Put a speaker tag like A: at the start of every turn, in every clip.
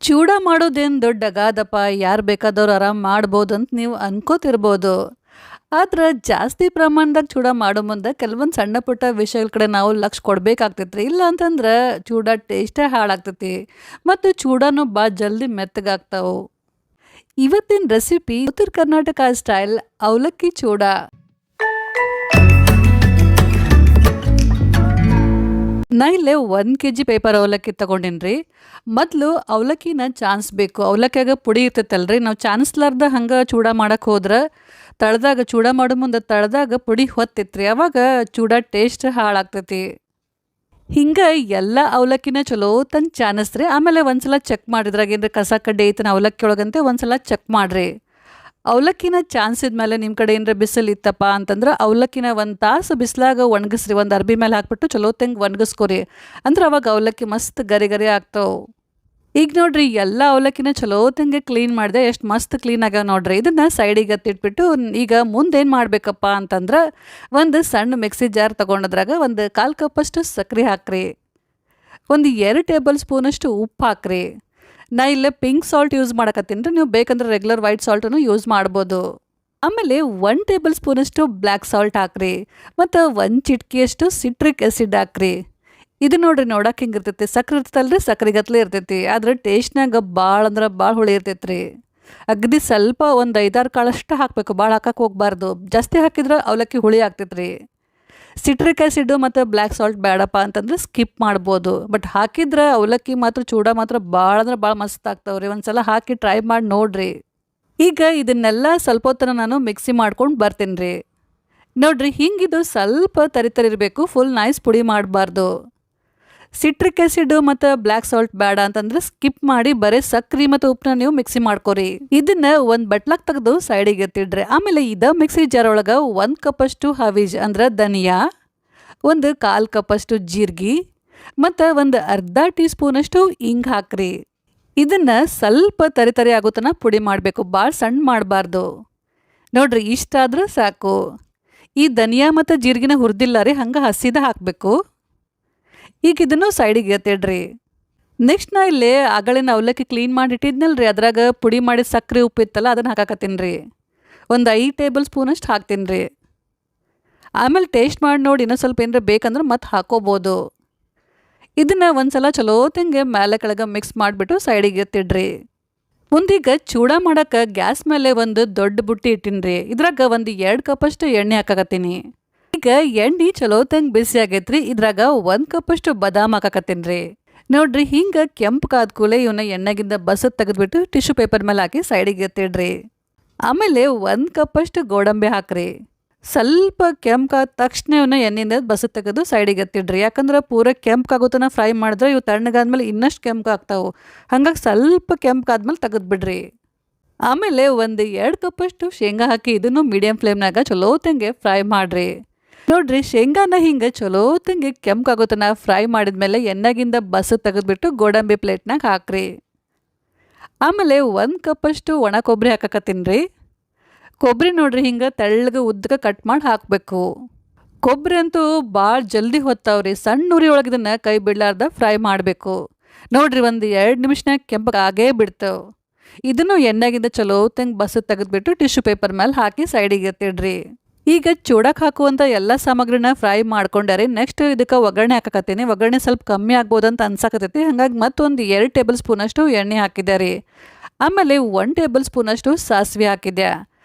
A: ಚೂಡ ಮಾಡೋದೇನು ದೊಡ್ಡ ಅಗಾಧಪ್ಪ, ಯಾರು ಬೇಕಾದವ್ರು ಆರಾಮ್ ಮಾಡ್ಬೋದು ಅಂತ ನೀವು ಅನ್ಕೋತಿರ್ಬೋದು. ಆದ್ರೆ ಜಾಸ್ತಿ ಪ್ರಮಾಣದಾಗ ಚೂಡ ಮಾಡೋ ಮುಂದೆ ಕೆಲವೊಂದು ಸಣ್ಣ ಪುಟ್ಟ ವಿಷಯಗಳ ಕಡೆ ನಾವು ಲಕ್ಷ ಕೊಡ್ಬೇಕಾಗ್ತೈತ್ರಿ. ಇಲ್ಲ ಅಂತಂದ್ರೆ ಚೂಡ ಟೇಸ್ಟೇ ಹಾಳಾಗ್ತೈತಿ ಮತ್ತು ಚೂಡನೂ ಭಾಳ ಜಲ್ದಿ ಮೆತ್ತಗಾಗ್ತಾವು. ಇವತ್ತಿನ ರೆಸಿಪಿ ಉತ್ತರ ಕರ್ನಾಟಕ ಸ್ಟೈಲ್ ಅವಲಕ್ಕಿ ಚೂಡ. ನಾ ಇಲ್ಲೇ 1 kg ಪೇಪರ್ ಅವಲಕ್ಕಿ ತೊಗೊಂಡಿನ್ರಿ. ಮೊದಲು ಅವಲಕ್ಕಿನ ಚಾನ್ಸ್ಬೇಕು. ಅವಲಕ್ಕಿಯಾಗ ಪುಡಿ ಇರ್ತೈತಲ್ರಿ, ನಾವು ಚಾನ್ಸ್ಲಾರ್ದ ಹಂಗೆ ಚೂಡ ಮಾಡಕ್ಕೆ ಹೋದ್ರೆ ತಳದಾಗ ಚೂಡ ಮಾಡೋ ಮುಂದೆ ತಳದಾಗ ಪುಡಿ ಹೊತ್ತಿತ್ರಿ, ಅವಾಗ ಚೂಡ ಟೇಸ್ಟ್ ಹಾಳಾಗ್ತೈತಿ. ಹಿಂಗೆ ಎಲ್ಲ ಅವಲಕ್ಕಿನ ಚಲೋ ತಂದು ಚಾನಸ್ರಿ. ಆಮೇಲೆ ಒಂದ್ಸಲ ಚೆಕ್ ಮಾಡಿದ್ರಾಗ ಏನ್ರಿ ಕಸ ಕಡ್ಡಿ ಐತನ ಅವಲಕ್ಕಿ ಒಳಗಂತೆ ಒಂದ್ಸಲ ಚೆಕ್ ಮಾಡ್ರಿ. ಅವಲಕ್ಕಿನ ಚಾನ್ಸಿದ್ಮೇಲೆ ನಿಮ್ಮ ಕಡೆ ಏನರ ಬಿಸಿಲು ಇತ್ತಪ್ಪ ಅಂತಂದ್ರೆ ಅವಲಕ್ಕಿನ 1 ತಾಸು ಬಿಸಿಲಾಗ ಒಣಗಿಸ್ರಿ. ಒಂದು ಅರ್ಬಿ ಮೇಲೆ ಹಾಕ್ಬಿಟ್ಟು ಚಲೋ ತಂಗೆ ಒಣಗಿಸ್ಕೊರಿ. ಅಂದ್ರೆ ಅವಾಗ ಅವಲಕ್ಕಿ ಮಸ್ತ್ ಗರಿ ಗರಿ ಆಗ್ತಾವೆ. ಈಗ ನೋಡ್ರಿ ಎಲ್ಲ ಅವಲಕ್ಕಿನ ಚಲೋ ತಂಗೆ ಕ್ಲೀನ್ ಮಾಡಿದೆ, ಎಷ್ಟು ಮಸ್ತ್ ಕ್ಲೀನ್ ಆಗ್ಯಾವ ನೋಡ್ರಿ. ಇದನ್ನು ಸೈಡಿಗೆ ಎತ್ತಿಟ್ಬಿಟ್ಟು ಈಗ ಮುಂದೇನು ಮಾಡಬೇಕಪ್ಪ ಅಂತಂದ್ರೆ ಒಂದು ಸಣ್ಣ ಮಿಕ್ಸಿ ಜಾರ್ ತೊಗೊಂಡದ್ರಾಗ ಒಂದು 1/4 ಕಪ್ಪಷ್ಟು ಸಕ್ಕರೆ ಹಾಕ್ರಿ, ಒಂದು 2 ಟೇಬಲ್ ಸ್ಪೂನಷ್ಟು ಉಪ್ಪು ಹಾಕ್ರಿ. ನಾ ಇಲ್ಲೇ ಪಿಂಕ್ ಸಾಲ್ಟ್ ಯೂಸ್ ಮಾಡಕತ್ತೀನಿ ರೀ, ನೀವು ಬೇಕಂದ್ರೆ ರೆಗ್ಯುಲರ್ ವೈಟ್ ಸಾಲ್ಟನ್ನು ಯೂಸ್ ಮಾಡ್ಬೋದು. ಆಮೇಲೆ 1 ಟೇಬಲ್ ಸ್ಪೂನಷ್ಟು ಬ್ಲ್ಯಾಕ್ ಸಾಲ್ಟ್ ಹಾಕ್ರಿ ಮತ್ತು 1 ಚಿಟಿಕೆಯಷ್ಟು ಸಿಟ್ರಿಕ್ ಆ್ಯಸಿಡ್ ಹಾಕ್ರಿ. ಇದು ನೋಡ್ರಿ ನೋಡಕ್ಕೆ ಹಿಂಗೆ ಇರ್ತೈತಿ, ಸಕ್ಕರೆ ಇರ್ತೈತಲ್ರಿ, ಸಕ್ಕರೆಗತ್ಲೆ ಇರ್ತೈತಿ. ಆದ್ರೆ ಟೇಸ್ಟ್ನಾಗ ಭಾಳ ಅಂದ್ರೆ ಭಾಳ ಹುಳಿ ಇರ್ತೈತಿ ರೀ. ಅಗದಿ ಸ್ವಲ್ಪ ಒಂದು 5-6 ಕಾಳಷ್ಟು ಹಾಕಬೇಕು, ಭಾಳ ಹಾಕಕ್ಕೆ ಹೋಗ್ಬಾರ್ದು. ಜಾಸ್ತಿ ಹಾಕಿದ್ರೆ ಅವಲಕ್ಕಿ ಹುಳಿ ಆಗ್ತೈತಿ ರೀ. ಸಿಟ್ರಿಕ್ ಆ್ಯಸಿಡ್ ಮತ್ತು ಬ್ಲ್ಯಾಕ್ ಸಾಲ್ಟ್ ಬೇಡಪ್ಪ ಅಂತಂದ್ರೆ ಸ್ಕಿಪ್ ಮಾಡ್ಬೋದು. ಬಟ್ ಹಾಕಿದ್ರೆ ಅವಲಕ್ಕಿ ಮಾತ್ರ ಚೂಡ ಮಾತ್ರ ಭಾಳ ಅಂದ್ರೆ ಭಾಳ ಮಸ್ತ್ ಆಗ್ತಾವ್ರಿ. ಒಂದ್ಸಲ ಹಾಕಿ ಟ್ರೈ ಮಾಡಿ ನೋಡ್ರಿ. ಈಗ ಇದನ್ನೆಲ್ಲ ಸ್ವಲ್ಪ ಹೊತ್ತನ ನಾನು ಮಿಕ್ಸಿ ಮಾಡ್ಕೊಂಡು ಬರ್ತೀನಿ ರೀ. ನೋಡ್ರಿ ಹಿಂಗಿದು ಸ್ವಲ್ಪ ತರಿ ಇರಬೇಕು, ಫುಲ್ ನೈಸ್ ಪುಡಿ ಮಾಡಬಾರ್ದು. ಸಿಟ್ರಿಕ್ ಆ್ಯಸಿಡ್ ಮತ್ತು ಬ್ಲ್ಯಾಕ್ ಸಾಲ್ಟ್ ಬೇಡ ಅಂತಂದ್ರೆ ಸ್ಕಿಪ್ ಮಾಡಿ ಬರೀ ಸಕ್ಕರೆ ಮತ್ತು ಉಪ್ಪನ್ನ ನೀವು ಮಿಕ್ಸಿ ಮಾಡ್ಕೊರಿ. ಇದನ್ನ ಒಂದು ಬಟ್ಲಾಕ್ ತೆಗೆದು ಸೈಡಿಗೆ ಎತ್ತಿಡ್ರಿ. ಆಮೇಲೆ ಮಿಕ್ಸಿ ಜಾರ್ ಒಳಗೆ 1 ಕಪ್ಪಷ್ಟು ಹವೀಜ್ ಅಂದ್ರೆ ಧನಿಯಾ, ಒಂದು 1/4 ಕಪ್ಪಷ್ಟು ಜೀರಿಗೆ ಮತ್ತು ಒಂದು ಅರ್ಧ ಟೀ ಸ್ಪೂನಷ್ಟು ಹಿಂಗ್ ಹಾಕ್ರಿ. ಇದನ್ನ ಸ್ವಲ್ಪ ತರಿ ಆಗೋತನ ಪುಡಿ ಮಾಡಬೇಕು, ಭಾಳ ಸಣ್ಣ ಮಾಡಬಾರ್ದು. ನೋಡ್ರಿ ಇಷ್ಟಾದ್ರೆ ಸಾಕು. ಈ ಧನಿಯಾ ಮತ್ತು ಜೀರಿಗೆನ ಹುರಿದಿಲ್ಲ ರೀ, ಹಂಗೆ ಹಸಿದ ಹಾಕಬೇಕು. ಈಗ ಇದನ್ನು ಸೈಡಿಗೆ ಎತ್ತಿಡ್ರಿ. ನೆಕ್ಸ್ಟ್ ನಾ ಇಲ್ಲಿ ಆಗಳಿನ ಅವಲಕ್ಕಿ ಕ್ಲೀನ್ ಮಾಡಿ ಇಟ್ಟಿದ್ನಲ್ರಿ, ಅದ್ರಾಗ ಪುಡಿ ಮಾಡಿ ಸಕ್ಕರೆ ಉಪ್ಪು ಇತ್ತಲ್ಲ ಅದನ್ನು ಹಾಕಾಕತ್ತೀನಿ ರೀ. ಒಂದು 5 ಟೇಬಲ್ ಸ್ಪೂನಷ್ಟು ಹಾಕ್ತೀನಿ ರೀ. ಆಮೇಲೆ ಟೇಸ್ಟ್ ಮಾಡಿ ನೋಡಿ, ಇನ್ನೂ ಸ್ವಲ್ಪ ಏನಾರ ಬೇಕಂದ್ರೆ ಮತ್ತೆ ಹಾಕೋಬೋದು. ಇದನ್ನು ಒಂದ್ಸಲ ಚಲೋ ತಂಗೆ ಮೇಲೆ ಕೆಳಗೆ ಮಿಕ್ಸ್ ಮಾಡಿಬಿಟ್ಟು ಸೈಡಿಗೆ ಎತ್ತಿಡ್ರಿ. ಮುಂದೀಗ ಚೂಡ ಮಾಡೋಕೆ ಗ್ಯಾಸ್ ಮೇಲೆ ಒಂದು ದೊಡ್ಡ ಬುಟ್ಟಿ ಇಟ್ಟಿನಿ ರೀ. ಇದ್ರಾಗ ಒಂದು 2 ಕಪ್ಪಷ್ಟು ಎಣ್ಣೆ ಹಾಕಾಕತ್ತೀನಿ. ಈಗ ಎಣ್ಣೆ ಚಲೋ ತಂಗೆ ಬಿಸಿ ಆಗೈತ್ರಿ. ಇದ್ರಾಗ 1 ಕಪ್ಪಷ್ಟು ಬಾದಾಮ್ ಹಾಕಾಕತ್ತೀನಿ ರೀ. ನೋಡ್ರಿ ಹಿಂಗೆ ಕೆಂಪು ಕಾದ ಕೂಲೆ ಇವನ್ನ ಎಣ್ಣೆಗಿಂದ ಬಸದ್ ತೆಗೆದ್ಬಿಟ್ಟು ಟಿಶ್ಯೂ ಪೇಪರ್ ಮೇಲೆ ಹಾಕಿ ಸೈಡಿಗೆ ಎತ್ತಿಡ್ರಿ. ಆಮೇಲೆ 1 ಕಪ್ಪಷ್ಟು ಗೋಡಂಬಿ ಹಾಕ್ರಿ. ಸ್ವಲ್ಪ ಕೆಂಪಾದ ತಕ್ಷಣ ಇವನ್ನ ಎಣ್ಣೆಯಿಂದ ಬಸದ್ ತೆಗೆದು ಸೈಡಿಗೆ ಎತ್ತಿಡ್ರಿ. ಯಾಕಂದ್ರೆ ಪೂರ ಕೆಂಪಾಗೋತನ ಫ್ರೈ ಮಾಡಿದ್ರೆ ಇವು ತಣ್ಣಗಾದ್ಮೇಲೆ ಇನ್ನಷ್ಟು ಕೆಂಪಾಗ್ತಾವೆ. ಹಂಗಾಗಿ ಸ್ವಲ್ಪ ಕೆಂಪಾದ್ಮೇಲೆ ತೆಗೆದ್ಬಿಡ್ರಿ. ಆಮೇಲೆ ಒಂದು 2 ಕಪ್ಪಷ್ಟು ಶೇಂಗಾ ಹಾಕಿ ಇದನ್ನು ಮೀಡಿಯಂ ಫ್ಲೇಮ್ನಾಗ ಚಲೋ ತಂಗೆ ಫ್ರೈ ಮಾಡಿರಿ. ನೋಡ್ರಿ ಶೇಂಗಾನ ಹಿಂಗೆ ಚಲೋ ತಂಗೆ ಕೆಂಪಾಗೋತನ ಫ್ರೈ ಮಾಡಿದ್ಮೇಲೆ ಎಣ್ಣೆಗಿಂದ ಬಸದ್ ತೆಗೆದ್ಬಿಟ್ಟು ಗೋಡಂಬಿ ಪ್ಲೇಟ್ನಾಗ ಹಾಕ್ರಿ. ಆಮೇಲೆ 1 ಕಪ್ಪಷ್ಟು ಒಣ ಕೊಬ್ಬರಿ ಹಾಕಕತ್ತೀನಿ ರೀ. ಕೊಬ್ಬರಿ ನೋಡ್ರಿ ಹಿಂಗೆ ತೆಳ್ಳಗೆ ಉದ್ದಕ್ಕೆ ಕಟ್ ಮಾಡಿ ಹಾಕಬೇಕು. ಕೊಬ್ಬರಿ ಅಂತೂ ಭಾಳ ಜಲ್ದಿ ಹೊತ್ತಾವ್ರಿ. ಸಣ್ಣ ಉರಿ ಒಳಗೆ ಇದನ್ನು ಕೈ ಬಿಡಲಾರ್ದ ಫ್ರೈ ಮಾಡಬೇಕು. ನೋಡ್ರಿ ಒಂದು 2 ನಿಮಿಷನಾಗ ಕೆಂಪಾಗೇ ಬಿಡ್ತಾವೆ. ಇದನ್ನು ಎಣ್ಣೆಗಿಂದ ಚಲೋ ತಂಗೆ ಬಸದ್ ತೆಗೆದ್ಬಿಟ್ಟು ಟಿಶ್ಯೂ ಪೇಪರ್ ಮೇಲೆ ಹಾಕಿ ಸೈಡಿಗೆ ಎತ್ತಿಡ್ರಿ. ಈಗ ಚೂಡಕ್ಕೆ ಹಾಕುವಂಥ ಎಲ್ಲ ಸಾಮಗ್ರಿನ ಫ್ರೈ ಮಾಡ್ಕೊಂಡಾರೆ. ನೆಕ್ಸ್ಟ್ ಇದಕ್ಕೆ ಒಗ್ಗರಣೆ ಹಾಕಕತ್ತೀನಿ. ಒಗ್ಗರಣೆ ಸ್ವಲ್ಪ ಕಮ್ಮಿ ಆಗ್ಬೋದಂತ ಅನ್ಸಕತ್ತೈತಿ, ಹಾಗಾಗಿ ಮತ್ತೊಂದು 2 ಟೇಬಲ್ ಸ್ಪೂನಷ್ಟು ಎಣ್ಣೆ ಹಾಕಿದ್ದೆ. ಆಮೇಲೆ 1 ಟೇಬಲ್ ಸ್ಪೂನಷ್ಟು ಸಾಸಿವೆ ಹಾಕಿದ್ದೆ.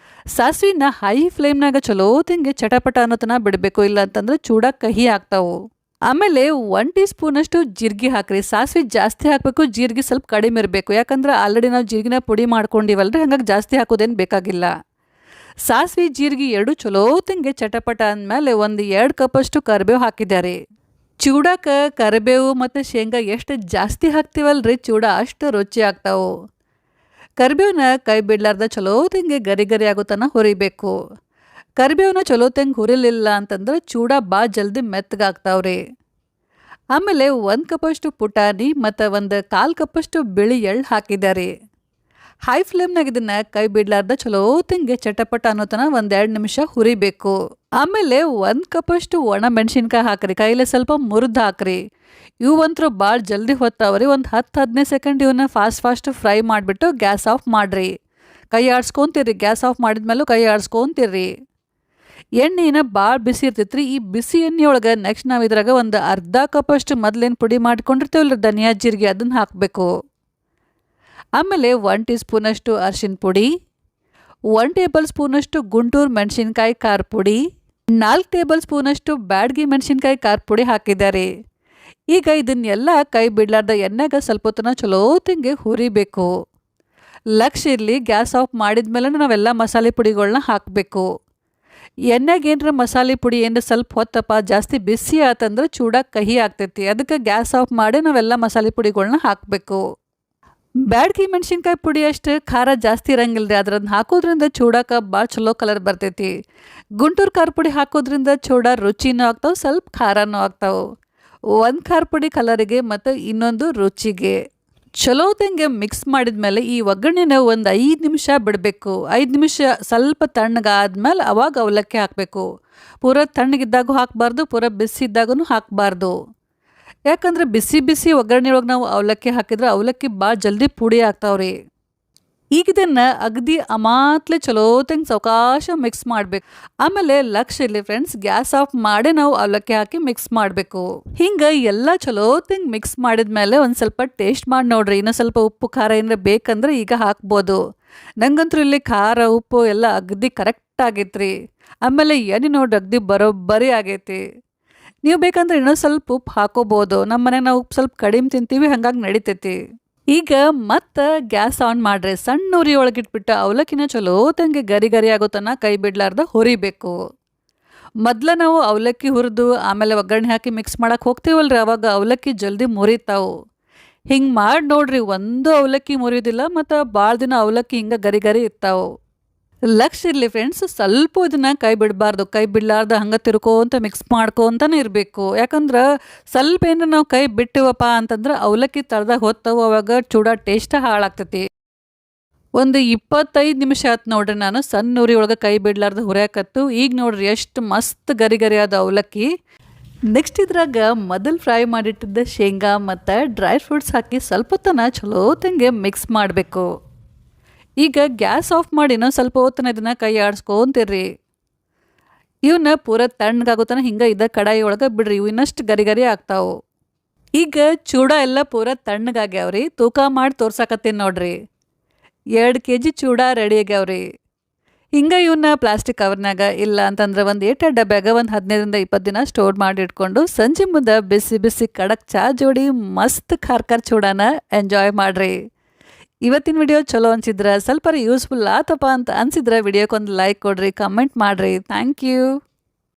A: ಸಾಸಿವೆನ ಹೈ ಫ್ಲೇಮ್ನಾಗ ಚಲೋ ತಿಂಗೆ ಚಟಪಟ ಅನ್ನೋತನ ಬಿಡಬೇಕು, ಇಲ್ಲ ಅಂತಂದ್ರೆ ಚೂಡ ಕಹಿ ಆಗ್ತಾವು. ಆಮೇಲೆ 1 ಟೀ ಸ್ಪೂನಷ್ಟು ಜೀರಿಗೆ ಹಾಕ್ರಿ. ಸಾಸಿವೆ ಜಾಸ್ತಿ ಹಾಕಬೇಕು, ಜೀರಿಗೆ ಸ್ವಲ್ಪ ಕಡಿಮೆ ಇರಬೇಕು. ಯಾಕಂದ್ರೆ ಆಲ್ರೆಡಿ ನಾವು ಜೀರಿಗೆನ ಪುಡಿ ಮಾಡ್ಕೊಂಡಿವಲ್ರಿ, ಹಂಗಾಗಿ ಜಾಸ್ತಿ ಹಾಕೋದೇನು ಬೇಕಾಗಿಲ್ಲ. ಸಾಸಿವೆ ಜೀರಿಗೆ 2 ಚಲೋ ತಂಗೆ ಚಟಪಟ ಅಂದಮೇಲೆ ಒಂದು 2 ಕಪ್ಪಷ್ಟು ಕರಿಬೇವು ಹಾಕಿದ್ದಾರೆ. ಚೂಡಕ್ಕೆ ಕರಿಬೇವು ಮತ್ತು ಶೇಂಗಾ ಎಷ್ಟು ಜಾಸ್ತಿ ಹಾಕ್ತೀವಲ್ರಿ ಚೂಡ ಅಷ್ಟು ರುಚಿ ಆಗ್ತಾವೆ. ಕರಿಬೇವನ್ನ ಕೈ ಬಿಡ್ಲಾರ್ದ ಚಲೋ ತಂಗೆ ಗರಿ ಗರಿ ಆಗೋತನ ಹುರಿಬೇಕು. ಕರಿಬೇವನ್ನ ಚಲೋ ತಂಗೆ ಹುರಿಲಿಲ್ಲ ಅಂತಂದ್ರೆ ಚೂಡ ಭಾಳ ಜಲ್ದಿ ಮೆತ್ತಗಾಗ್ತಾವ್ರಿ. ಆಮೇಲೆ 1 ಕಪ್ಪಷ್ಟು ಪುಟಾಣಿ ಮತ್ತು ಒಂದು 1/4 ಕಪ್ಪಷ್ಟು ಬಿಳಿ ಎಳ್ಳು ಹಾಕಿದ್ದಾರೆ. ಹೈ ಫ್ಲೇಮ್ನಾಗ ಇದನ್ನ ಕೈ ಬಿಡ್ಲಾರ್ದ ಚಲೋತಿಂಗೆ ಚಟಪಟ ಅನ್ನೋ ತನ 1-2 ನಿಮಿಷ ಹುರಿಬೇಕು. ಆಮೇಲೆ 1 ಕಪ್ಪಷ್ಟು ಒಣ ಮೆಣಸಿನ್ಕಾಯಿ ಹಾಕ್ರಿ, ಕೈಲೇ ಸ್ವಲ್ಪ ಮುರಿದು ಹಾಕ್ರಿ. ಇವಂತರೂ ಭಾಳ ಜಲ್ದಿ ಹೊತ್ತಾವ್ರಿ. ಒಂದು 10-15 ಸೆಕೆಂಡ್ ಇವನ್ನ ಫಾಸ್ಟ್ ಫ್ರೈ ಮಾಡಿಬಿಟ್ಟು ಗ್ಯಾಸ್ ಆಫ್ ಮಾಡಿರಿ. ಕೈ ಆಡಿಸ್ಕೊಂತೀರಿ, ಗ್ಯಾಸ್ ಆಫ್ ಮಾಡಿದ್ಮೇಲೂ ಕೈ ಆಡಿಸ್ಕೊಂತೀರಿ. ಎಣ್ಣೆನ ಭಾಳ ಬಿಸಿ ಇರ್ತೈತ್ರಿ. ಈ ಬಿಸಿ ಎಣ್ಣೆಯೊಳಗೆ ನೆಕ್ಸ್ಟ್ ನಾವು ಇದ್ರಾಗ ಒಂದು ಅರ್ಧ ಕಪ್ಪಷ್ಟು ಮೊದಲೇನು ಪುಡಿ ಮಾಡ್ಕೊಂಡಿರ್ತೇವಲ್ಲ ಧನಿಯಾ ಜೀರಿಗೆ, ಅದನ್ನು ಹಾಕಬೇಕು. ಆಮೇಲೆ 1 ಟೀ ಸ್ಪೂನಷ್ಟು ಅರಿಶಿನ ಪುಡಿ, 1 ಟೇಬಲ್ ಸ್ಪೂನಷ್ಟು ಗುಂಟೂರು ಮೆಣಸಿನ್ಕಾಯಿ ಖಾರ ಪುಡಿ, 4 ಟೇಬಲ್ ಸ್ಪೂನಷ್ಟು ಬ್ಯಾಡಗಿ ಮೆಣಸಿನ್ಕಾಯಿ ಖಾರ ಪುಡಿ ಹಾಕಿದ್ದಾರೆ. ಈಗ ಇದನ್ನೆಲ್ಲ ಕೈ ಬಿಡ್ಲಾರ್ದ ಎಣ್ಣೆಗೆ ಸ್ವಲ್ಪ ಹೊತ್ತನ ಚಲೋತಿಂಗೆ ಹುರಿಬೇಕು. ಲಕ್ಷ ಇರಲಿ, ಗ್ಯಾಸ್ ಆಫ್ ಮಾಡಿದ್ಮೇಲೆ ನಾವೆಲ್ಲ ಮಸಾಲೆ ಪುಡಿಗಳನ್ನ ಹಾಕಬೇಕು. ಎಣ್ಣೆಗೆ ಏನರ ಮಸಾಲೆ ಪುಡಿ ಏನರ ಸ್ವಲ್ಪ ಹೊತ್ತಪ್ಪ ಜಾಸ್ತಿ ಬಿಸಿ ಆತಂದ್ರೆ ಚೂಡ ಕಹಿ ಆಗ್ತೈತಿ. ಅದಕ್ಕೆ ಗ್ಯಾಸ್ ಆಫ್ ಮಾಡಿ ನಾವೆಲ್ಲ ಮಸಾಲೆ ಪುಡಿಗಳನ್ನ ಹಾಕಬೇಕು. ಬ್ಯಾಡಗಿ ಮೆಣಸಿನ್ಕಾಯಿ ಪುಡಿ ಅಷ್ಟು ಖಾರ ಜಾಸ್ತಿ ಇರಂಗಿಲ್ಲ ರೀ, ಅದ್ರದ್ದು ಹಾಕೋದ್ರಿಂದ ಚೂಡಕ್ಕೆ ಭಾಳ ಚಲೋ ಕಲರ್ ಬರ್ತೈತಿ. ಗುಂಟೂರು ಖಾರ ಪುಡಿ ಹಾಕೋದ್ರಿಂದ ಚೂಡ ರುಚಿನೂ ಆಗ್ತಾವೆ, ಸ್ವಲ್ಪ ಖಾರನೂ ಆಗ್ತಾವೆ. 1 ಖಾರ ಪುಡಿ ಕಲರಿಗೆ ಮತ್ತು ಇನ್ನೊಂದು ರುಚಿಗೆ. ಚಲೋದಂಗೆ ಮಿಕ್ಸ್ ಮಾಡಿದ್ಮೇಲೆ ಈ ಒಗ್ಗರಣೆನ ಒಂದು 5 ನಿಮಿಷ ಬಿಡಬೇಕು. 5 ನಿಮಿಷ ಸ್ವಲ್ಪ ತಣ್ಣಗಾದ್ಮೇಲೆ ಅವಾಗ ಅವಲಕ್ಕಿ ಹಾಕಬೇಕು. ಪೂರ ತಣ್ಣಗಿದ್ದಾಗೂ ಹಾಕಬಾರ್ದು, ಪೂರ ಬಿಸಿ ಇದ್ದಾಗೂ ಹಾಕಬಾರ್ದು. ಯಾಕಂದ್ರೆ ಬಿಸಿ ಒಗ್ಗರಣೆ ಒಳಗೆ ನಾವು ಅವಲಕ್ಕಿ ಹಾಕಿದ್ರೆ ಅವಲಕ್ಕಿ ಭಾಳ ಜಲ್ದಿ ಪುಡಿ ಆಗ್ತಾವ್ರಿ. ಈಗ ಇದನ್ನು ಅಗದಿ ಅಮಾತ್ಲೆ ಚಲೋತಂಗೆ ಸಾವಕಾಶ ಮಿಕ್ಸ್ ಮಾಡಬೇಕು. ಆಮೇಲೆ ಲಕ್ಷ ಇರಲಿ ಫ್ರೆಂಡ್ಸ್, ಗ್ಯಾಸ್ ಆಫ್ ಮಾಡಿ ನಾವು ಅವಲಕ್ಕಿ ಹಾಕಿ ಮಿಕ್ಸ್ ಮಾಡಬೇಕು. ಹಿಂಗೆ ಎಲ್ಲ ಚಲೋತಂಗೆ ಮಿಕ್ಸ್ ಮಾಡಿದ್ಮೇಲೆ ಒಂದು ಸ್ವಲ್ಪ ಟೇಸ್ಟ್ ಮಾಡಿ ನೋಡ್ರಿ. ಇನ್ನೂ ಸ್ವಲ್ಪ ಉಪ್ಪು ಖಾರ ಏನಾರ ಬೇಕಂದ್ರೆ ಈಗ ಹಾಕ್ಬೋದು. ನಂಗಂತೂ ಇಲ್ಲಿ ಖಾರ ಉಪ್ಪು ಎಲ್ಲ ಅಗದಿ ಕರೆಕ್ಟ್ ಆಗೈತ್ರಿ. ಆಮೇಲೆ ಎಣ್ಣೆ ನೋಡ್ರಿ ಅಗದಿ ಬರೋಬ್ಬರಿ ಆಗೈತಿ. ನೀವು ಬೇಕಂದ್ರೆ ಇನ್ನೂ ಸ್ವಲ್ಪ ಉಪ್ಪು ಹಾಕೋಬೋದು. ನಮ್ಮ ಮನೆಗೆ ನಾವು ಉಪ್ಪು ಸ್ವಲ್ಪ ಕಡಿಮೆ ತಿಂತೀವಿ, ಹಾಗಾಗಿ ನಡಿತೈತಿ. ಈಗ ಮತ್ತೆ ಗ್ಯಾಸ್ ಆನ್ ಮಾಡ್ರಿ. ಸಣ್ಣ ಉರಿ ಒಳಗಿಟ್ಬಿಟ್ಟು ಅವಲಕ್ಕಿನ ಚಲೋತಂಗೆ ಗರಿ ಆಗೋ ತನಕ ಕೈ ಬಿಡ್ಲಾರ್ದ ಹುರಿಬೇಕು. ಮೊದಲ ನಾವು ಅವಲಕ್ಕಿ ಹುರಿದು ಆಮೇಲೆ ಒಗ್ಗರಣೆ ಹಾಕಿ ಮಿಕ್ಸ್ ಮಾಡಕ್ಕೆ ಹೋಗ್ತೀವಲ್ರಿ, ಅವಾಗ ಅವಲಕ್ಕಿ ಜಲ್ದಿ ಮುರಿತಾವು. ಹಿಂಗೆ ಮಾಡಿ ನೋಡ್ರಿ, ಒಂದು ಅವಲಕ್ಕಿ ಮುರಿಯೋದಿಲ್ಲ ಮತ್ತು ಭಾಳ ದಿನ ಅವಲಕ್ಕಿ ಹಿಂಗೆ ಗರಿ ಇರ್ತಾವೆ. ಲಕ್ಷ ಇರಲಿ ಫ್ರೆಂಡ್ಸ್, ಸ್ವಲ್ಪ ಇದನ್ನು ಕೈ ಬಿಡಬಾರ್ದು. ಕೈ ಬಿಡಲಾರ್ದು ಹಂಗೆ ತಿರ್ಕೋಂತ ಮಿಕ್ಸ್ ಮಾಡ್ಕೊತಾನೆ ಇರಬೇಕು. ಯಾಕಂದ್ರೆ ಸ್ವಲ್ಪ ಏನಾರ ನಾವು ಕೈ ಬಿಟ್ಟಿವಪ್ಪ ಅಂತಂದ್ರೆ ಅವಲಕ್ಕಿ ತಳ್ದಾಗ ಹೊತ್ತವು, ಅವಾಗ ಚೂಡ ಟೇಸ್ಟ್ ಹಾಳಾಗ್ತೈತಿ. ಒಂದು 25 ನಿಮಿಷ ಆಯ್ತು ನೋಡ್ರಿ, ನಾನು ಸಣ್ಣ ಉರಿ ಒಳಗೆ ಕೈ ಬಿಡ್ಲಾರ್ದು ಹುರಿಯಾಕತ್ತು. ಈಗ ನೋಡ್ರಿ ಎಷ್ಟು ಮಸ್ತ್ ಗರಿ ಆದ ಅವಲಕ್ಕಿ. ನೆಕ್ಸ್ಟ್ ಇದ್ರಾಗ ಮೊದಲು ಫ್ರೈ ಮಾಡಿಟ್ಟಿದ್ದ ಶೇಂಗಾ ಮತ್ತು ಡ್ರೈ ಫ್ರೂಟ್ಸ್ ಹಾಕಿ ಸ್ವಲ್ಪ ಹೊತ್ತನ ಚಲೋತಂಗೆ ಮಿಕ್ಸ್ ಮಾಡಬೇಕು. ಈಗ ಗ್ಯಾಸ್ ಆಫ್ ಮಾಡಿ ಇನ್ನೊಂದು ಸ್ವಲ್ಪ ಹೊತ್ತನ ಇದನ್ನು ಕೈ ಆಡಿಸ್ಕೊಂತೀರ್ರಿ. ಇವನ್ನ ಪೂರ ತಣ್ಣಗಾಗೋತನ ಹಿಂಗೆ ಇದ್ದ ಕಡಾಯಿ ಒಳಗೆ ಬಿಡ್ರಿ, ಇವು ಇನ್ನಷ್ಟು ಗರಿ ಆಗ್ತಾವೆ. ಈಗ ಚೂಡ ಎಲ್ಲ ಪೂರ ತಣ್ಣಗಾಗ್ಯಾವ್ರಿ. ತೂಕ ಮಾಡಿ ತೋರ್ಸಾಕತ್ತೀನಿ ನೋಡ್ರಿ. 2 kg ಚೂಡ ರೆಡಿ ಆಗ್ಯಾವ್ರಿ. ಹಿಂಗೆ ಇವನ್ನ ಪ್ಲಾಸ್ಟಿಕ್ ಕವರ್ನಾಗ ಇಲ್ಲ ಅಂತಂದ್ರೆ ಒಂದು ಏಟ ಡಬ್ಯಾಗ ಒಂದು 15-20 ದಿನ ಸ್ಟೋರ್ ಮಾಡಿ ಇಟ್ಕೊಂಡು ಸಂಜೆ ಮುಂದೆ ಬಿಸಿ ಕಡಕ್ ಚಾ ಜೋಡಿ ಮಸ್ತ್ ಖಾರ ಚೂಡಾನ ಎಂಜಾಯ್ ಮಾಡ್ರಿ. ಇವತ್ತಿನ ವಿಡಿಯೋ ಚಲೋ ಅನ್ಸಿದ್ರೆ, ಸ್ವಲ್ಪ ಯೂಸ್ಫುಲ್ ಆತಪ್ಪ ಅಂತ ಅನ್ಸಿದ್ರೆ ವಿಡಿಯೋಕ್ಕೊಂದು ಲೈಕ್ ಕೊಡ್ರಿ, ಕಮೆಂಟ್ ಮಾಡ್ರಿ. Thank you.